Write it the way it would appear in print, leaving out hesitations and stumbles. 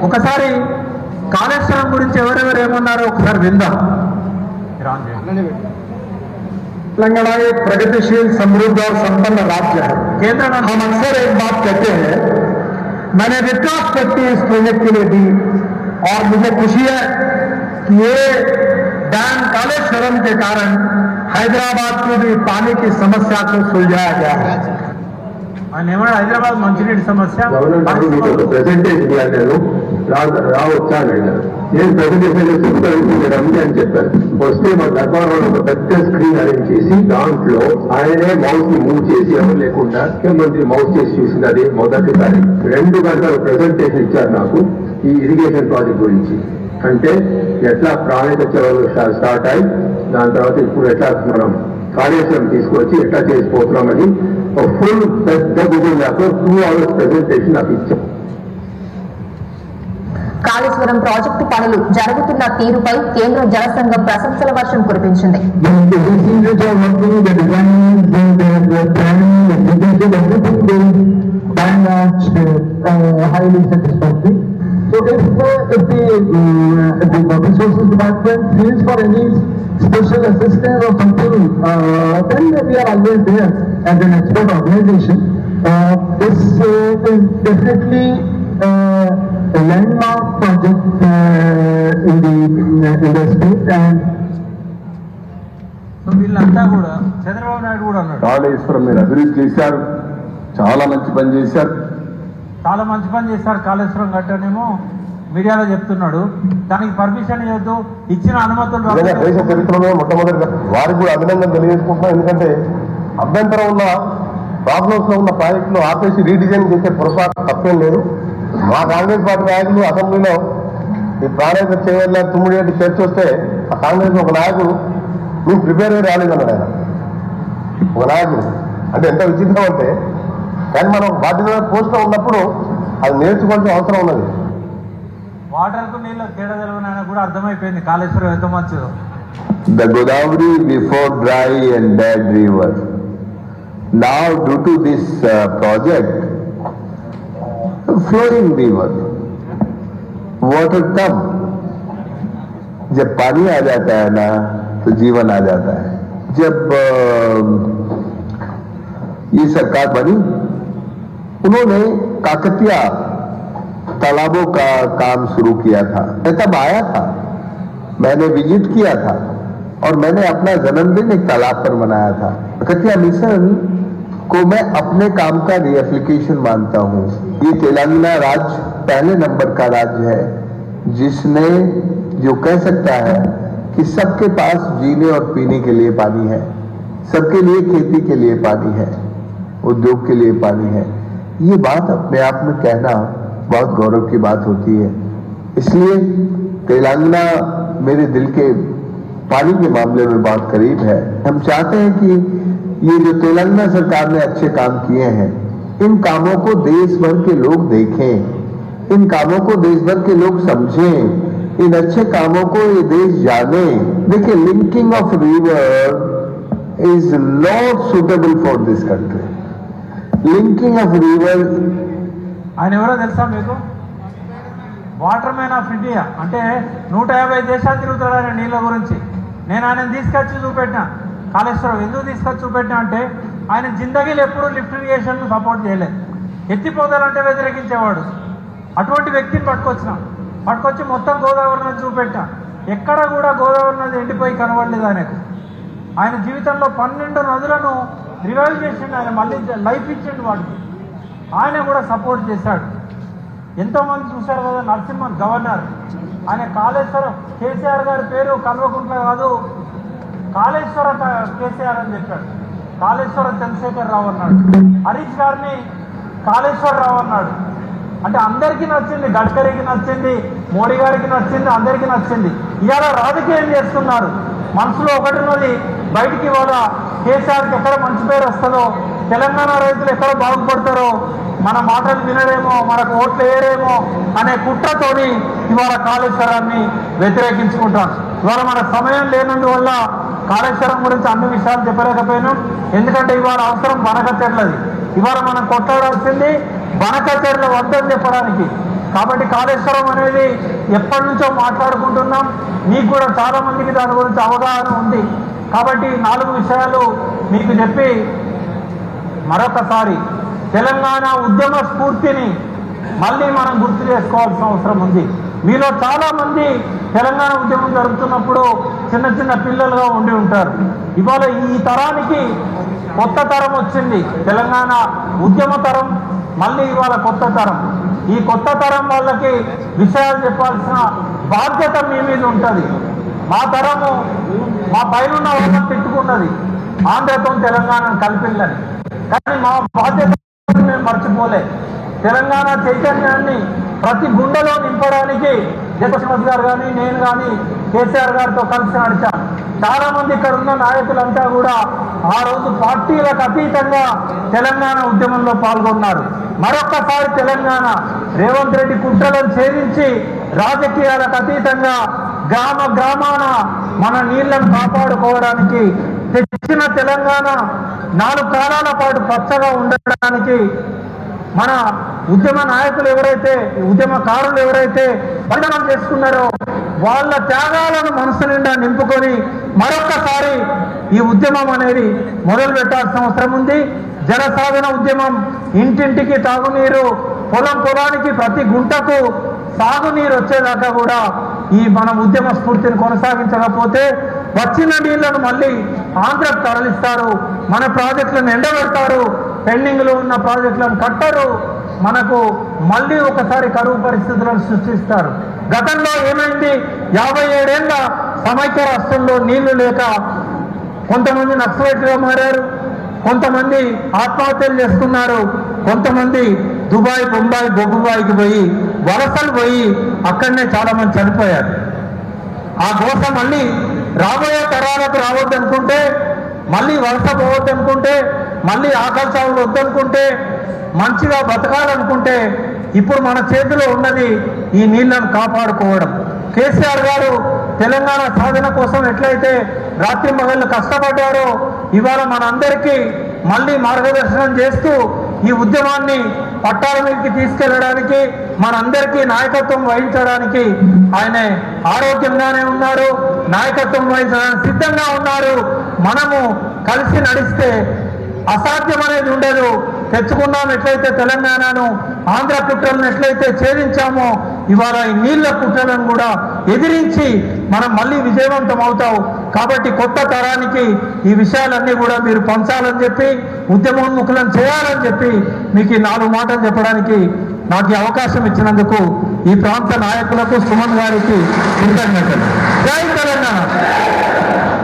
ఒకసారి కాళేశ్వరం గురించి ఎవరెవరు ఏమన్నారో ఒకసారి విందాం. तेलंगाना एक प्रगतिशील, समृद्ध और संपन्न राज्य है। केंद्र में हम अक्सर एक बात कहते हैं, मैंने विकास शक्ति इस प्रोजेक्ट के लिए दी और मुझे खुशी है कि ये डैम कालेश्वरम के कारण हैदराबाद की भी पानी की समस्या को सुलझाया गया है। హైదరాబాద్ మంచినీటి సమస్య ప్రెసెంటేషన్ రావచ్చా అడిగారు. నేను ప్రెసెంటేషన్ రమ్య అని చెప్పాను. వస్తే మా దర్బార్లో ఒక పెద్ద స్క్రీన్ అరేంజ్ చేసి దాంట్లో ఆయనే మౌస్ ని మూవ్ చేసి ఎవరు లేకుండా ముఖ్యమంత్రి మౌస్ చేసి చూసింది. అది మొదటిసారి 2 గంటల ప్రెసెంటేషన్ ఇచ్చారు నాకు ఈ ఇరిగేషన్ ప్రాజెక్ట్ గురించి. అంటే ఎట్లా ప్రణాళిక స్టార్ట్ అయ్యి దాని తర్వాత ఇప్పుడు ఎట్లా మనం కాళేశ్వరం తీసుకొచ్చి ఎట్లా చేసిపోతున్నామని ఒక ఫుల్ పెద్ద గూగుల్ మ్యాప్ 2 hours ప్రెసెంటేషన్ నాకు ఇచ్చాం. కాళేశ్వరం ప్రాజెక్టు పనులు జరుగుతున్న తీరుపై కేంద్ర జలసంఘం ప్రశంసల వర్షం కురిపించింది. So if the resources department feels for any special assistance or something, then we are always there as an expert organization. This is definitely a landmark project in the state, and so వీళ్ళంతా కూడా చంద్రబాబు నాయుడు కూడా అన్నాడు కాళేశ్వరం మీరు అభివృద్ధి చేశారు, చాలా మంచి పని చేశారు, చాలా మంచి పని చేశారు కాళేశ్వరం కట్టనేమో మీడియాలో చెప్తున్నాడు. దానికి పర్మిషన్ ఇవ్వద్దు, ఇచ్చిన అనుమతులు దేశ చరిత్రలో మొట్టమొదటిగా వారికి కూడా అభినందన తెలియజేసుకుంటున్నాం. ఎందుకంటే అభ్యంతరం ఉన్న ప్రాబ్లమ్స్ లో ఉన్న ప్రాజెక్టులు ఆపేసి రీడిజైన్ చేసే పొరపాటు తప్పేం లేదు. మా కాంగ్రెస్ పార్టీ నాయకులు అసెంబ్లీలో ఈ ప్రాజెక్టు చేయాలని 9 గంటలు చర్చ వస్తే ఆ కాంగ్రెస్ ఒక నాయకుడు మేము ప్రిపేర్ అయ్యి రాలేదన్నాడు. ఆయన ఒక నాయకుడు అంటే ఎంత విచిత్రం అంటే, కానీ మనం బాధ్యత పోస్ట్లో ఉన్నప్పుడు అది నేర్చుకోవాల్సిన అవసరం ఉన్నది. వాటర్కు నీళ్ళ తేడా తెలవనైనా కూడా అర్థమైపోయింది కాళేశ్వరం ఎంత మంచిదో. The Godavari before dry and dead river. Now due to this project, flowing river, water come. जब पानी आ जाता है ना तो जीवन आ जाता है. जब ये सरकार बनी उन्होंने काकतिया तालाबों का काम शुरू किया था. मैं तब आया था, मैंने विजिट किया था और मैंने अपना जन्मदिन एक तालाब पर मनाया था. काकतिया मिशन को मैं अपने काम का रीएप्लीकेशन मानता हूँ. ये तेलंगाना राज्य पहले नंबर का राज्य है जिसने जो कह सकता है कि सबके पास जीने और पीने के लिए पानी है, सबके लिए खेती के लिए पानी है, उद्योग के लिए पानी है. ये बात अपने आप में कहना बहुत गौरव की बात होती है. इसलिए तेलंगाना मेरे दिल के पानी के मामले में बहुत करीब है. हम चाहते हैं कि ये जो तेलंगाना सरकार ने अच्छे काम किए हैं, इन कामों को देश भर के लोग देखें, इन कामों को देश भर के लोग समझें, इन अच्छे कामों को ये देश जाने. देखिए, linking of river is not suitable for this country. Linking of river. ఆయన ఎవరో తెలుసా మీకు? వాటర్ మ్యాన్ ఆఫ్ ఇండియా అంటే 150 దేశాలు తిరుగుతాడు ఆయన నీళ్ళ గురించి. నేను ఆయన తీసుకొచ్చి చూపెట్టినా. కాళేశ్వరం ఎందుకు తీసుకొచ్చి చూపెట్టినా అంటే ఆయన జిందగీలు ఎప్పుడూ లిఫ్ట్ ఇరిగేషన్ సపోర్ట్ చేయలేదు. ఎత్తిపోదాలంటే వ్యతిరేకించేవాడు. అటువంటి వ్యక్తిని పట్టుకొచ్చి మొత్తం గోదావరి నది చూపెట్టా. ఎక్కడ కూడా గోదావరి నది ఎండిపోయి కనబడలేదు ఆయనకు. ఆయన జీవితంలో 12 నదులను రివైవ్ చేసిండు. ఆయన మళ్ళీ లైఫ్ ఇచ్చిండు వాడికి. ఆయన కూడా సపోర్ట్ చేశాడు. ఎంతోమంది చూశారు కదా, నరసింహన్ గవర్నర్, ఆయన కాళేశ్వరం కేసీఆర్ గారి పేరు కల్వకుంట్ల కాదు, కాళేశ్వర కేసీఆర్ అని చెప్పాడు. కాళేశ్వర చంద్రశేఖర్ రావు అన్నాడు. హరీష్ గారిని కాళేశ్వరరావు అన్నాడు. అంటే అందరికీ నచ్చింది. గడ్కరీకి నచ్చింది, మోడీ గారికి నచ్చింది, అందరికీ నచ్చింది. ఇవాళ రాజకీయం చేస్తున్నారు. మనసులో ఒకటి ఉన్నది, బయటికి ఇవాళ కేసీఆర్కి ఎక్కడ మంచి పేరు వస్తుందో, తెలంగాణ రైతులు ఎక్కడ బాగుపడతారో, మన మాటలు వినరేమో, మనకు ఓట్లు వేయరేమో అనే కుట్రతోని ఇవాళ కాళేశ్వరాన్ని వ్యతిరేకించుకుంటాను. ఇవాళ మన సమయం లేనందువల్ల కాళేశ్వరం గురించి అన్ని విషయాలు చెప్పలేకపోయినాం. ఎందుకంటే ఇవాళ అవసరం బనకచెర్లది. ఇవాళ మనం కొట్లాడాల్సింది బనకచెర్ల వద్దని చెప్పడానికి. కాబట్టి కాళేశ్వరం అనేది ఎప్పటి నుంచో మాట్లాడుకుంటున్నాం, మీకు కూడా చాలా మందికి దాని గురించి అవగాహన ఉంది. కాబట్టి 4 విషయాలు మీకు చెప్పి మరొకసారి తెలంగాణ ఉద్యమ స్ఫూర్తిని మళ్ళీ మనం గుర్తు చేసుకోవాల్సిన అవసరం ఉంది. మీలో చాలా మంది తెలంగాణ ఉద్యమం జరుగుతున్నప్పుడు చిన్న చిన్న పిల్లలుగా ఉండి ఉంటారు. ఇవాళ ఈ తరానికి కొత్త తరం వచ్చింది, తెలంగాణ ఉద్యమ తరం. మళ్ళీ ఇవాళ కొత్త తరం, ఈ కొత్త తరం వాళ్ళకి విషయాలు చెప్పాల్సిన బాధ్యత మీ మీద ఉంటుంది. మా తరము మా పైన వాళ్ళని తిట్టుకున్నది ఆంధ్రతో తెలంగాణను కలిపిందని, కానీ మా బాధ్యత మేము మర్చిపోలే. తెలంగాణ చైతన్యాన్ని ప్రతి గుండెలో నింపడానికి జగన్మోహన్ గారు కానీ నేను కానీ కేసీఆర్ గారితో కలిసి నడిచాం. చాలా మంది ఇక్కడ ఉన్న నాయకులంతా కూడా ఆ రోజు పార్టీలకు అతీతంగా తెలంగాణ ఉద్యమంలో పాల్గొన్నారు. మరొక్కసారి తెలంగాణ రేవంత్ రెడ్డి కుట్రలను ఛేదించి రాజకీయాలకు అతీతంగా గ్రామ గ్రామాన మన నీళ్లను కాపాడుకోవడానికి తెచ్చిన తెలంగాణ 4 కాలాల పాటు పచ్చగా ఉండడానికి మన ఉద్యమ నాయకులు ఎవరైతే, ఉద్యమకారులు ఎవరైతే బంధనం చేసుకున్నారో వాళ్ళ త్యాగాలను మనసు నిండా నింపుకొని మరొక్కసారి ఈ ఉద్యమం అనేది మొదలు పెట్టాల్సిన అవసరం ఉంది. జనసాధన ఉద్యమం, ఇంటింటికి తాగునీరు, పొలం పొలానికి ప్రతి గుంటకు సాగునీరు వచ్చేదాకా కూడా ఈ మన ఉద్యమ స్ఫూర్తిని కొనసాగించకపోతే వచ్చిన నీళ్లను మళ్ళీ ఆంధ్రకు తరలిస్తారు, మన ప్రాజెక్టులను ఎండబెడతారు, పెండింగ్లో ఉన్న ప్రాజెక్టులను కట్టరు, మనకు మళ్ళీ ఒకసారి కరువు పరిస్థితులను సృష్టిస్తారు. గతంలో ఏమైంది? 57 ఏళ్ల సమైక్య రాష్ట్రంలో నీళ్లు లేక కొంతమంది నక్సలైట్లుగా మారారు, కొంతమంది ఆత్మహత్యలు చేసుకున్నారు, కొంతమంది దుబాయ్, బొంబాయి, బొగ్గుబాయికి పోయి వలసలు పోయి అక్కడనే చాలా మంది చనిపోయారు. ఆ గోస మళ్ళీ రాబోయే తరాలకు రావద్దనుకుంటే, మళ్ళీ వలస పోవద్దనుకుంటే, మళ్ళీ ఆకలి చావులు వద్దనుకుంటే, మంచిగా బతకాలనుకుంటే ఇప్పుడు మన చేతిలో ఉన్నది ఈ నీళ్లను కాపాడుకోవడం. కేసీఆర్ గారు తెలంగాణ సాధన కోసం ఎట్లయితే రాత్రి మగళ్ళు కష్టపడ్డారో ఇవాళ మనందరికీ మళ్ళీ మార్గదర్శనం చేస్తూ ఈ ఉద్యమాన్ని పట్టాల మీదకి తీసుకెళ్లడానికి, మనందరికీ నాయకత్వం వహించడానికి ఆయన ఆరోగ్యంగానే ఉన్నారు, నాయకత్వం వహించడానికి సిద్ధంగా ఉన్నారు. మనము కలిసి నడిస్తే అసాధ్యం అనేది ఉండదు. తెచ్చుకున్నాం ఎట్లయితే తెలంగాణను, ఆంధ్ర కుట్రలను ఎట్లయితే ఛేదించామో ఇవాళ ఈ నీళ్ల కుట్రలను కూడా ఎదిరించి మనం మళ్ళీ విజయవంతం అవుతాం. కాబట్టి కొత్త తరానికి ఈ విషయాలన్నీ కూడా మీరు పంచాలని చెప్పి, ఉద్యమోన్ముఖులను చేయాలని చెప్పి మీకు ఈ 4 మాటలు చెప్పడానికి నాకు ఈ అవకాశం ఇచ్చినందుకు ఈ ప్రాంత నాయకులకు, సుమన్ గారికి కృతజ్ఞతలు. జై తెలంగాణ.